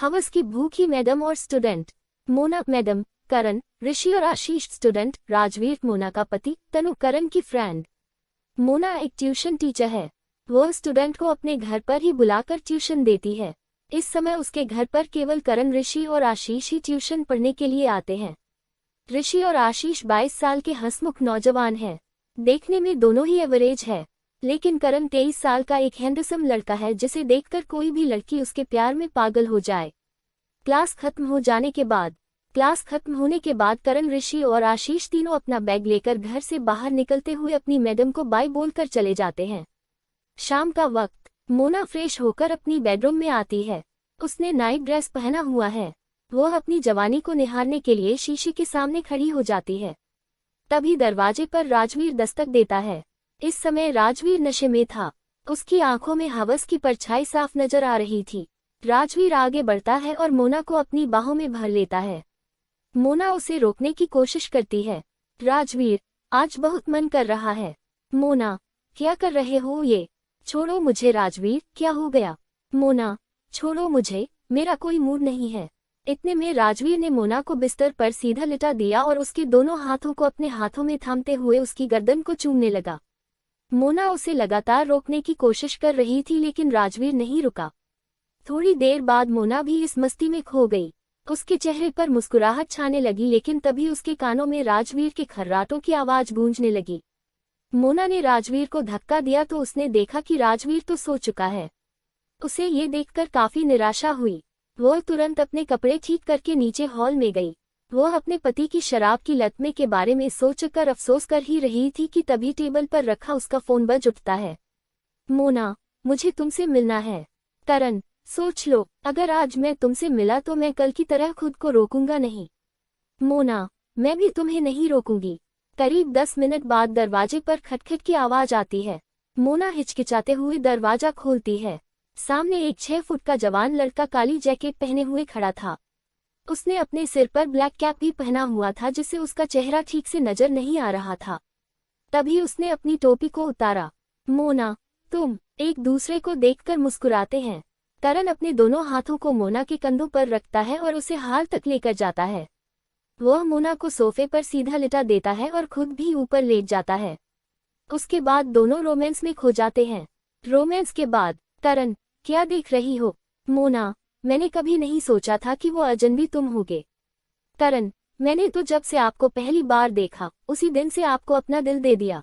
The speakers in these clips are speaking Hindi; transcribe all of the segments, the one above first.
हवस की भूखी मैडम और स्टूडेंट। मोना मैडम, करण, ऋषि और आशीष स्टूडेंट, राजवीर मोना का पति, तनु करण की फ्रेंड। मोना एक ट्यूशन टीचर है। वह स्टूडेंट को अपने घर पर ही बुलाकर ट्यूशन देती है। इस समय उसके घर पर केवल करण, ऋषि और आशीष ही ट्यूशन पढ़ने के लिए आते हैं। ऋषि और आशीष 22 साल के हंसमुख नौजवान हैं। देखने में दोनों ही एवरेज है, लेकिन करण 23 साल का एक हैंडसम लड़का है जिसे देखकर कोई भी लड़की उसके प्यार में पागल हो जाए। क्लास खत्म होने के बाद करण, ऋषि और आशीष तीनों अपना बैग लेकर घर से बाहर निकलते हुए अपनी मैडम को बाय बोलकर चले जाते हैं। शाम का वक्त, मोना फ्रेश होकर अपनी बेडरूम में आती है। उसने नाइट ड्रेस पहना हुआ है। वह अपनी जवानी को निहारने के लिए शीशे के सामने खड़ी हो जाती है। तभी दरवाजे पर राजवीर दस्तक देता है। इस समय राजवीर नशे में था। उसकी आंखों में हवस की परछाई साफ नजर आ रही थी। राजवीर आगे बढ़ता है और मोना को अपनी बाहों में भर लेता है। मोना उसे रोकने की कोशिश करती है। राजवीर, आज बहुत मन कर रहा है। मोना, क्या कर रहे हो ये? छोड़ो मुझे राजवीर, क्या हो गया? मोना, छोड़ो मुझे, मेरा कोई मूड नहीं है। इतने में राजवीर ने मोना को बिस्तर पर सीधा लिटा दिया और उसके दोनों हाथों को अपने हाथों में थामते हुए उसकी गर्दन को चूमने लगा। मोना उसे लगातार रोकने की कोशिश कर रही थी, लेकिन राजवीर नहीं रुका। थोड़ी देर बाद मोना भी इस मस्ती में खो गई। उसके चेहरे पर मुस्कुराहट छाने लगी, लेकिन तभी उसके कानों में राजवीर के खर्राटों की आवाज गूंजने लगी। मोना ने राजवीर को धक्का दिया तो उसने देखा कि राजवीर तो सो चुका है। उसे ये देखकर काफी निराशा हुई। वह तुरंत अपने कपड़े ठीक करके नीचे हॉल में गई। वह अपने पति की शराब की लत में के बारे में सोचकर अफसोस कर ही रही थी कि तभी टेबल पर रखा उसका फोन बज उठता है। मोना, मुझे तुमसे मिलना है। करण, सोच लो, अगर आज मैं तुमसे मिला तो मैं कल की तरह खुद को रोकूंगा नहीं। मोना, मैं भी तुम्हें नहीं रोकूंगी। करीब 10 मिनट बाद दरवाजे पर खटखट की आवाज आती है। मोना हिचकिचाते हुए दरवाजा खोलती है। सामने एक 6 फुट का जवान लड़का काली जैकेट पहने हुए खड़ा था। उसने अपने सिर पर ब्लैक कैप भी पहना हुआ था, जिससे उसका चेहरा ठीक से नजर नहीं आ रहा था। तभी उसने अपनी टोपी को उतारा। मोना, तुम? एक दूसरे को देखकर मुस्कुराते हैं। करण अपने दोनों हाथों को मोना के कंधों पर रखता है और उसे हाल तक लेकर जाता है। वह मोना को सोफे पर सीधा लिटा देता है और खुद भी ऊपर लेट जाता है। उसके बाद दोनों रोमांस में खो जाते हैं। रोमांस के बाद, करण, क्या देख रही हो? मोना, मैंने कभी नहीं सोचा था कि वो अजनबी तुम होगे। करण, मैंने तो जब से आपको पहली बार देखा उसी दिन से आपको अपना दिल दे दिया।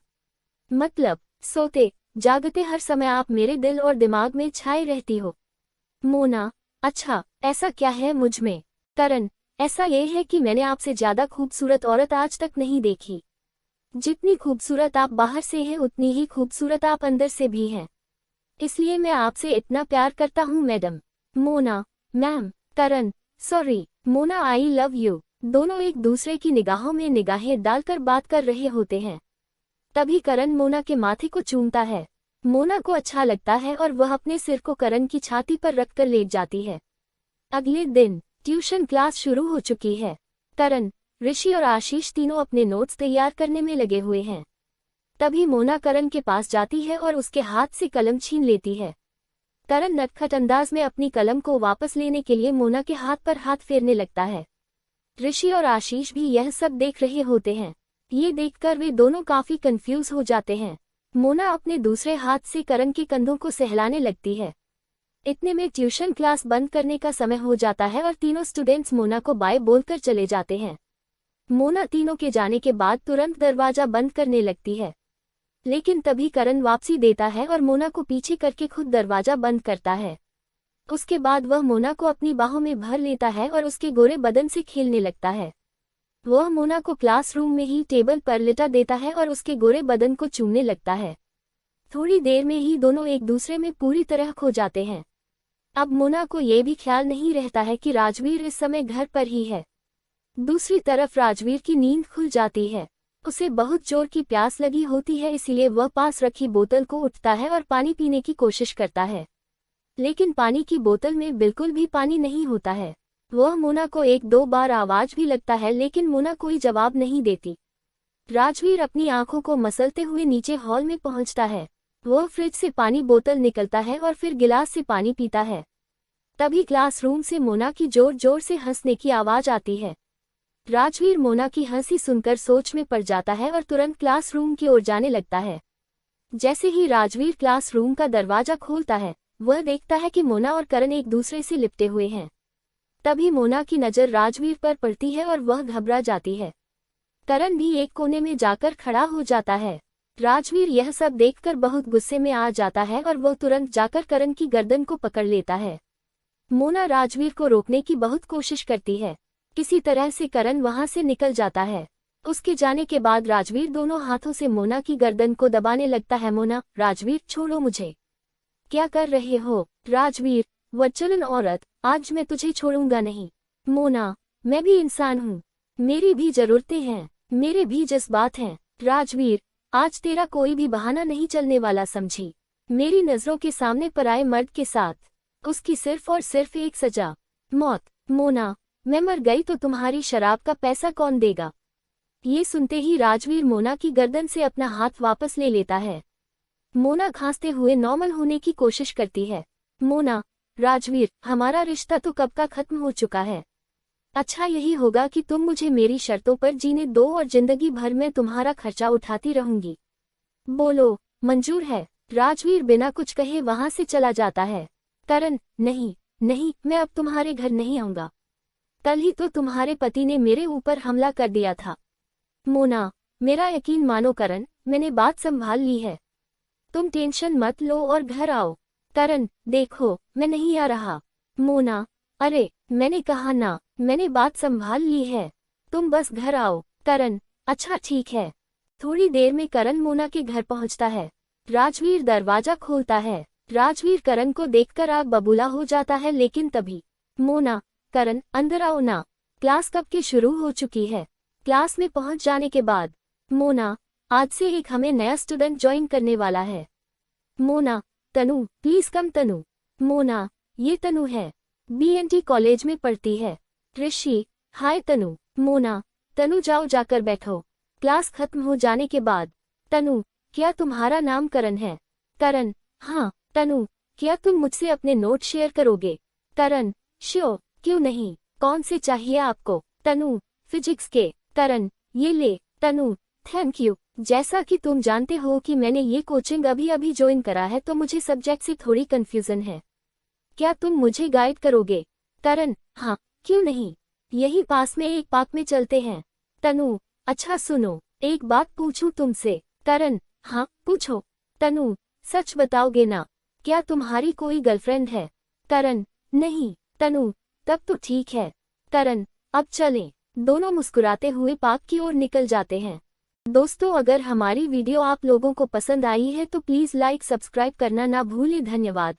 मतलब, सोते जागते हर समय आप मेरे दिल और दिमाग में छाए रहती हो। मोना, अच्छा, ऐसा क्या है मुझ में? करण, ऐसा ये है कि मैंने आपसे ज्यादा खूबसूरत औरत आज तक नहीं देखी। जितनी खूबसूरत आप बाहर से हैं उतनी ही खूबसूरत आप अंदर से भी हैं। इसलिए मैं आपसे इतना प्यार करता हूँ madam. Mona, ma'am. Karan, sorry. Mona, I love you. दोनों एक दूसरे की निगाहों में निगाहें डालकर बात कर रहे होते हैं। तभी करण मोना के माथे को चूमता है। मोना को अच्छा लगता है और वह अपने सिर को करण की छाती पर रखकर लेट जाती है। अगले दिन ट्यूशन क्लास शुरू हो चुकी है। करण, ऋषि और आशीष तीनों अपने नोट्स तैयार करने में लगे हुए हैं। तभी मोना करण के पास जाती है और उसके हाथ से कलम छीन लेती है। करण नटखट अंदाज में अपनी कलम को वापस लेने के लिए मोना के हाथ पर हाथ फेरने लगता है। ऋषि और आशीष भी यह सब देख रहे होते हैं। ये देखकर वे दोनों काफी कंफ्यूज हो जाते हैं। मोना अपने दूसरे हाथ से करण के कंधों को सहलाने लगती है। इतने में ट्यूशन क्लास बंद करने का समय हो जाता है और तीनों स्टूडेंट्स मोना को बाय बोलकर चले जाते हैं। मोना तीनों के जाने के बाद तुरंत दरवाजा बंद करने लगती है, लेकिन तभी करण वापसी देता है और मोना को पीछे करके खुद दरवाजा बंद करता है। उसके बाद वह मोना को अपनी बाहों में भर लेता है और उसके गोरे बदन से खेलने लगता है। वह मोना को क्लासरूम में ही टेबल पर लिटा देता है और उसके गोरे बदन को चूमने लगता है। थोड़ी देर में ही दोनों एक दूसरे में पूरी तरह खो जाते हैं। अब मोना को ये भी ख्याल नहीं रहता है कि राजवीर इस समय घर पर ही है। दूसरी तरफ राजवीर की नींद खुल जाती है। उसे बहुत जोर की प्यास लगी होती है, इसलिए वह पास रखी बोतल को उठता है और पानी पीने की कोशिश करता है, लेकिन पानी की बोतल में बिल्कुल भी पानी नहीं होता है। वह मोना को 1-2 बार आवाज भी लगता है, लेकिन मोना कोई जवाब नहीं देती। राजवीर अपनी आंखों को मसलते हुए नीचे हॉल में पहुंचता है। वह फ्रिज से पानी बोतल निकलता है और फिर गिलास से पानी पीता है। तभी क्लासरूम से मोना की जोर जोर से हंसने की आवाज आती है। राजवीर मोना की हंसी सुनकर सोच में पड़ जाता है और तुरंत क्लासरूम की ओर जाने लगता है। जैसे ही राजवीर क्लासरूम का दरवाजा खोलता है, वह देखता है कि मोना और करण एक दूसरे से लिपटे हुए हैं। तभी मोना की नज़र राजवीर पर पड़ती है और वह घबरा जाती है। करण भी एक कोने में जाकर खड़ा हो जाता है। राजवीर यह सब देखकर बहुत गुस्से में आ जाता है और वह तुरंत जाकर करण की गर्दन को पकड़ लेता है। मोना राजवीर को रोकने की बहुत कोशिश करती है। किसी तरह से करण वहां से निकल जाता है। उसके जाने के बाद राजवीर दोनों हाथों से मोना की गर्दन को दबाने लगता है। मोना, राजवीर छोड़ो मुझे। क्या कर रहे हो? राजवीर, वचलन औरत, आज मैं तुझे छोड़ूंगा नहीं। मोना, मैं भी इंसान हूँ, मेरी भी जरूरतें हैं, मेरे भी जज्बात हैं। राजवीर, आज तेरा कोई भी बहाना नहीं चलने वाला, समझी? मेरी नजरों के सामने पराए मर्द के साथ उसकी सिर्फ और सिर्फ एक सजा, मौत। मोना, मैं मर गई तो तुम्हारी शराब का पैसा कौन देगा? ये सुनते ही राजवीर मोना की गर्दन से अपना हाथ वापस ले लेता है। मोना खांसते हुए नॉर्मल होने की कोशिश करती है। मोना, राजवीर, हमारा रिश्ता तो कब का खत्म हो चुका है। अच्छा यही होगा कि तुम मुझे मेरी शर्तों पर जीने दो और जिंदगी भर में तुम्हारा खर्चा उठाती रहूंगी। बोलो, मंजूर है? राजवीर बिना कुछ कहे वहां से चला जाता है। करण, नहीं नहीं, मैं अब तुम्हारे घर नहीं आऊंगा। कल ही तो तुम्हारे पति ने मेरे ऊपर हमला कर दिया था। मोना, मेरा यकीन मानो करण, मैंने बात संभाल ली है। तुम टेंशन मत लो और घर आओ। करण, देखो, मैं नहीं आ रहा। मोना, अरे मैंने कहा ना, मैंने बात संभाल ली है, तुम बस घर आओ। करण, अच्छा ठीक है। थोड़ी देर में करण मोना के घर पहुंचता है। राजवीर दरवाजा खोलता है। राजवीर करण को देखकर आग बबूला हो जाता है, लेकिन तभी मोना, करण, अंदर आओ ना, क्लास कब की शुरू हो चुकी है। क्लास में पहुंच जाने के बाद, मोना, आज से एक हमें नया स्टूडेंट ज्वाइन करने वाला है। मोना, तनु, प्लीज कम तनु। मोना, ये तनु है, BNT कॉलेज में पढ़ती है। ऋषि, हाय तनु। मोना, तनु जाओ जाकर बैठो। क्लास खत्म हो जाने के बाद, तनु, क्या तुम्हारा नाम करण है? करण, हाँ। तनु, क्या तुम मुझसे अपने नोट शेयर करोगे? करण, श्योर, क्यों नहीं, कौन से चाहिए आपको? तनु, फिजिक्स के। करण, ये ले। तनु, थैंक यू। जैसा कि तुम जानते हो कि मैंने ये कोचिंग अभी अभी ज्वाइन करा है, तो मुझे सब्जेक्ट से थोड़ी कंफ्यूजन है। क्या तुम मुझे गाइड करोगे? करण, हाँ, क्यों नहीं, यही पास में एक पार्क में चलते हैं। तनु, अच्छा सुनो, एक बात पूछूं तुमसे? करण, हाँ पूछो। तनु, सच बताओगे ना, क्या तुम्हारी कोई गर्लफ्रेंड है? करण, नहीं। तनु, तब तो ठीक है। करण, अब चलें। दोनों मुस्कुराते हुए पार्क की ओर निकल जाते हैं। दोस्तों, अगर हमारी वीडियो आप लोगों को पसंद आई है तो प्लीज़ लाइक सब्सक्राइब करना ना भूलें। धन्यवाद।